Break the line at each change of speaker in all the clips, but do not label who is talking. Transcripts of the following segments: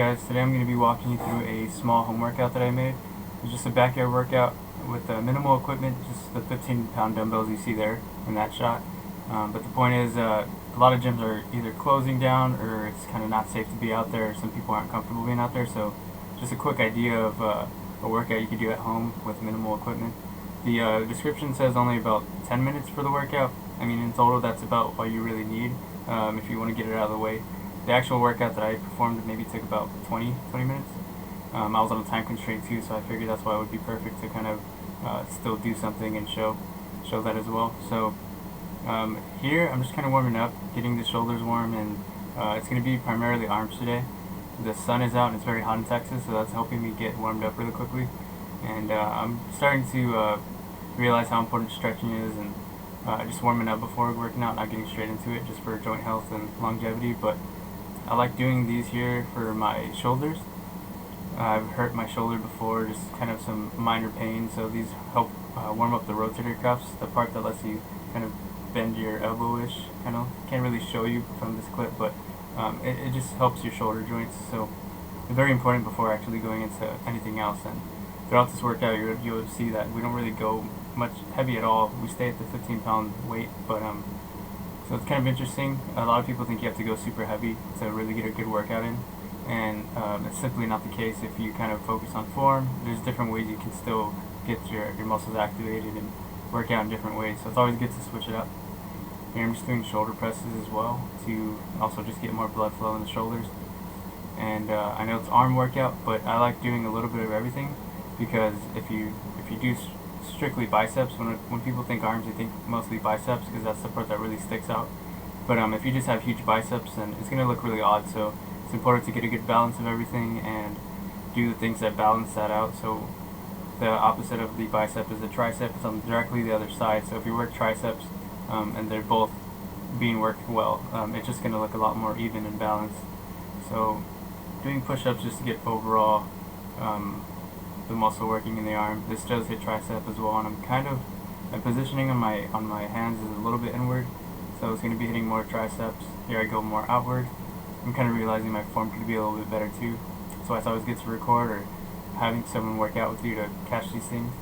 guys, today I'm going to be walking you through a small home workout that I made. It's just a backyard workout with minimal equipment, just the 15-pound dumbbells you see there in that shot. But the point is, a lot of gyms are either closing down or it's kind of not safe to be out there. Some people aren't comfortable being out there, so just a quick idea of a workout you could do at home with minimal equipment. The description says only about 10 minutes for the workout. I mean, in total, that's about what you really need if you want to get it out of the way. The actual workout that I performed maybe took about 20 minutes. I was on a time constraint too, so I figured that's why it would be perfect to kind of still do something and show that as well. So here I'm just kind of warming up, getting the shoulders warm, and it's going to be primarily arms today. The sun is out and it's very hot in Texas, so that's helping me get warmed up really quickly. And I'm starting to realize how important stretching is, and just warming up before working out, not getting straight into it just for joint health and longevity. But I like doing these here for my shoulders. I've hurt my shoulder before, just kind of some minor pain, so these help warm up the rotator cuffs, the part that lets you kind of bend your elbow-ish, kind of. Can't really show you from this clip, but it just helps your shoulder joints, so it's very important before actually going into anything else. And throughout this workout, you'll see that we don't really go much heavy at all. We stay at the 15-pound weight, but so it's kind of interesting. A lot of people think you have to go super heavy to really get a good workout in, and it's simply not the case. If you kind of focus on form, there's different ways you can still get your muscles activated and work out in different ways. So it's always good to switch it up. Here I'm just doing shoulder presses as well to also just get more blood flow in the shoulders. And I know it's arm workout, but I like doing a little bit of everything, because if you do strictly biceps, when people think arms, they think mostly biceps because that's the part that really sticks out. But if you just have huge biceps, then it's going to look really odd. So it's important to get a good balance of everything and do the things that balance that out. So the opposite of the bicep is the tricep. It's on directly the other side. So if you work triceps and they're both being worked well, it's just going to look a lot more even and balanced. So doing push-ups just to get overall the muscle working in the arm. This does hit tricep as well, and I'm positioning on my hands is a little bit inward, so it's going to be hitting more triceps. Here I go more outward. I'm kind of realizing my form could be a little bit better too, so it's always good to record or having someone work out with you to catch these things.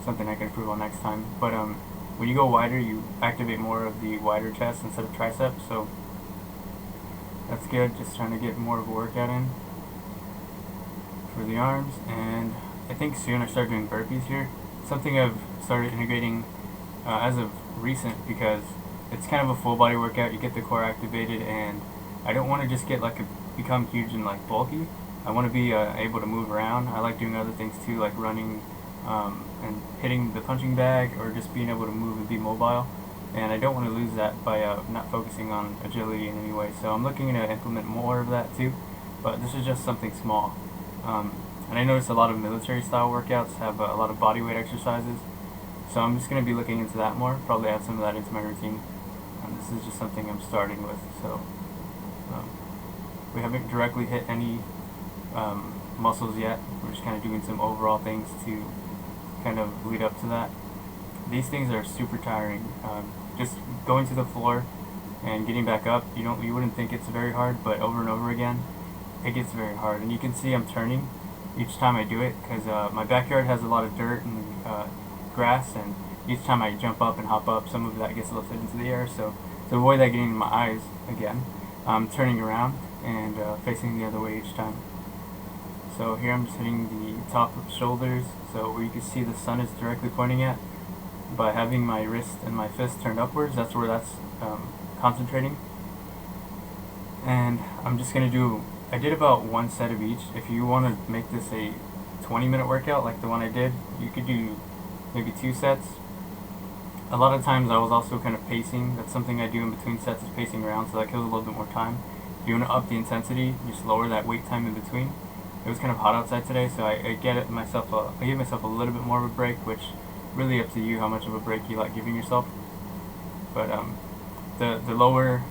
Something I can improve on next time. But when you go wider, you activate more of the wider chest instead of triceps, so that's good. Just trying to get more of a workout in for the arms. And I think soon I start doing burpees here. Something I've started integrating as of recent, because it's kind of a full body workout. You get the core activated, and I don't want to just become huge and bulky. I want to be able to move around. I like doing other things too, like running and hitting the punching bag, or just being able to move and be mobile. And I don't want to lose that by not focusing on agility in any way. So I'm looking to implement more of that too, but this is just something small. And I noticed a lot of military style workouts have a lot of body weight exercises, so I'm just going to be looking into that more, probably add some of that into my routine. And this is just something I'm starting with, so we haven't directly hit any muscles yet. We're just kind of doing some overall things to kind of lead up to that. These things are super tiring. Just going to the floor and getting back up, you wouldn't think it's very hard, but over and over again it gets very hard. And you can see I'm turning each time I do it, because my backyard has a lot of dirt and grass, and each time I jump up and hop up, some of that gets lifted into the air. So to avoid that getting in my eyes again, I'm turning around and facing the other way each time. So here I'm just hitting the top of the shoulders, so where you can see the sun is directly pointing at. By having my wrist and my fist turned upwards, that's where that's concentrating. And I'm just going to do, I did about one set of each. If you want to make this a 20-minute workout like the one I did, you could do maybe 2 sets. A lot of times I was also kind of pacing. That's something I do in between sets, is pacing around, so that kills a little bit more time. If you want to up the intensity, just lower that wait time in between. It was kind of hot outside today, so I gave myself a little bit more of a break, which really up to you how much of a break you like giving yourself. But the lower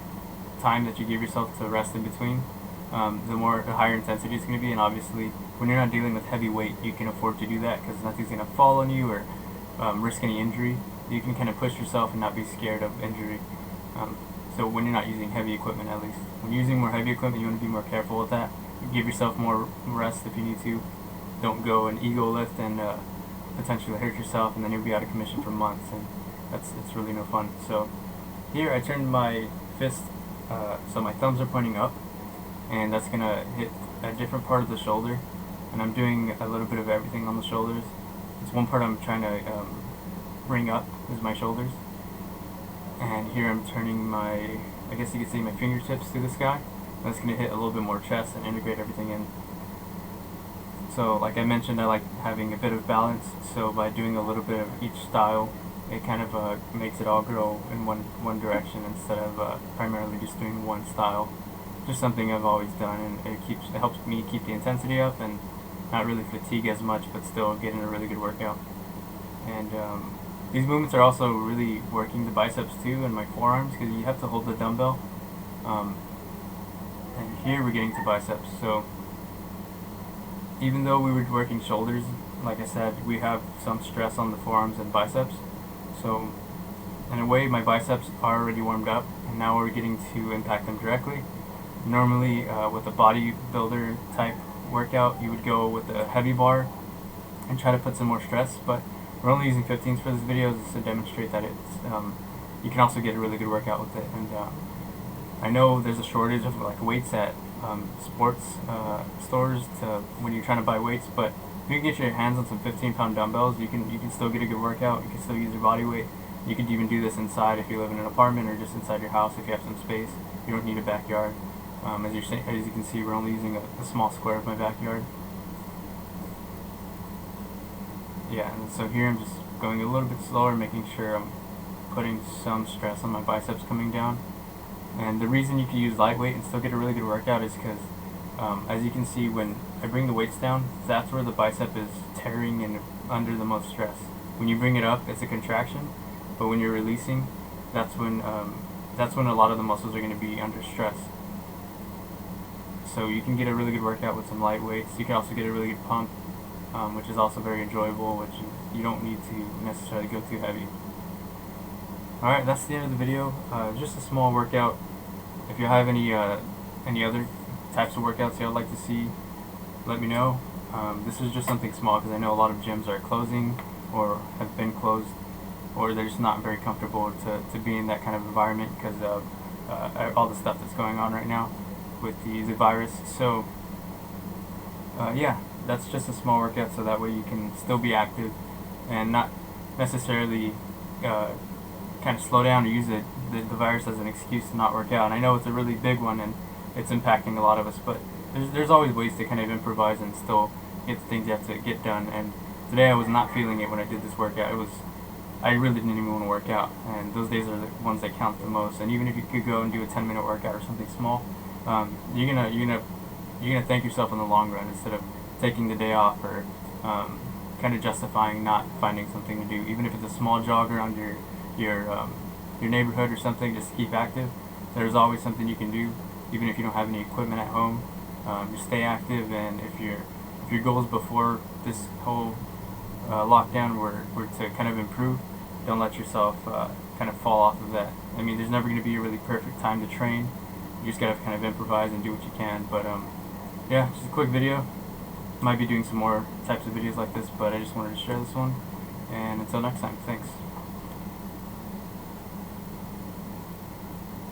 time that you give yourself to rest in between, the higher intensity it's going to be. And obviously when you're not dealing with heavy weight, you can afford to do that, because nothing's going to fall on you or risk any injury. You can kind of push yourself and not be scared of injury. So when you're not using heavy equipment, at least. When you're using more heavy equipment, you want to be more careful with that. give yourself more rest if you need to. Don't go an ego lift and potentially hurt yourself, and then you'll be out of commission for months, and it's really no fun. So here I turned my fist so my thumbs are pointing up, and that's gonna hit a different part of the shoulder, and I'm doing a little bit of everything on the shoulders. It's one part I'm trying to bring up is my shoulders, and here I'm turning my, I guess you could say, my fingertips to the sky. That's going to hit a little bit more chest and integrate everything in. So like I mentioned, I like having a bit of balance, so by doing a little bit of each style, it kind of makes it all grow in one direction instead of primarily just doing one style. Just something I've always done, and it helps me keep the intensity up and not really fatigue as much, but still getting a really good workout. And these movements are also really working the biceps too and my forearms, because you have to hold the dumbbell. And here we're getting to biceps. So even though we were working shoulders, like I said, we have some stress on the forearms and biceps. So in a way, my biceps are already warmed up, and now we're getting to impact them directly. Normally, with a bodybuilder type workout, you would go with a heavy bar and try to put some more stress, but we're only using 15s for this video just to demonstrate that it's you can also get a really good workout with it. And I know there's a shortage of like weights at sports stores when you're trying to buy weights, but if you can get your hands on some 15-pound dumbbells, you can still get a good workout. You can still use your body weight. You could even do this inside if you live in an apartment, or just inside your house if you have some space. You don't need a backyard. As you can see, we're only using a small square of my backyard. Yeah, and so here I'm just going a little bit slower, making sure I'm putting some stress on my biceps coming down. And the reason you can use lightweight and still get a really good workout is because, as you can see, when I bring the weights down, that's where the bicep is tearing and under the most stress. When you bring it up, it's a contraction, but when you're releasing, that's when a lot of the muscles are going to be under stress. So you can get a really good workout with some light weights. You can also get a really good pump, which is also very enjoyable, which you don't need to necessarily go too heavy. Alright, that's the end of the video. Just a small workout. If you have any other types of workouts you'd like to see, let me know. This is just something small because I know a lot of gyms are closing or have been closed, or they're just not very comfortable to be in that kind of environment because of all the stuff that's going on right now with the virus. So yeah, that's just a small workout, so that way you can still be active and not necessarily kind of slow down or use the virus as an excuse to not work out. And I know it's a really big one and it's impacting a lot of us, but there's always ways to kind of improvise and still get the things you have to get done. And today I was not feeling it when I did this workout. I really didn't even want to work out, and those days are the ones that count the most. And even if you could go and do a 10-minute workout or something small, you're gonna thank yourself in the long run, instead of taking the day off or kind of justifying not finding something to do. Even if it's a small jog around your neighborhood or something, just to keep active. There's always something you can do, even if you don't have any equipment at home. Just stay active, and if your goals before this whole lockdown were to kind of improve, don't let yourself kind of fall off of that. I mean, there's never going to be a really perfect time to train. You just gotta kind of improvise and do what you can. But yeah, just a quick video. Might be doing some more types of videos like this, but I just wanted to share this one. And until next time, thanks.